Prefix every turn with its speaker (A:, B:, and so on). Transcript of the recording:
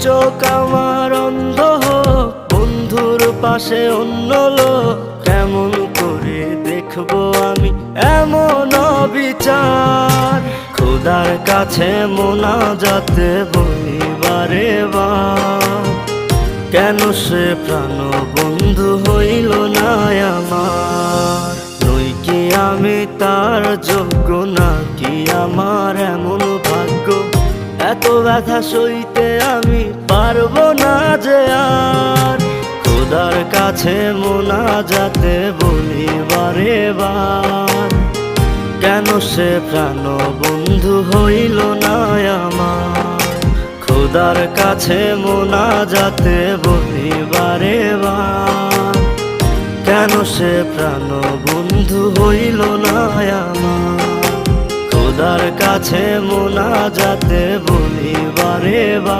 A: চোখ আমার অন্ধ হোক, বন্ধুর পাশে অন্য লোক, কেমন করে দেখবো আমি এমন অবিচার। খোদার কাছে মোনাজাতে বলি বারে বার, কেন সে প্রাণ বন্ধু হইল না আমার। নই কি আমি তার যোগ্য, নাকি আমার এমন ভাগ্য, এত ব্যথা সইতে আমি পারবো না যে আর। খোদার কাছে মোনাজাতে বলি বারে বার, কেন সে প্রাণ বন্ধু হইল না আমার। খোদার কাছে মোনাজাতে বলি বারে বার, কেন সে প্রাণ বন্ধু হইল না আমার। খোদার কাছে মোনাজাতে বলি বারে বার।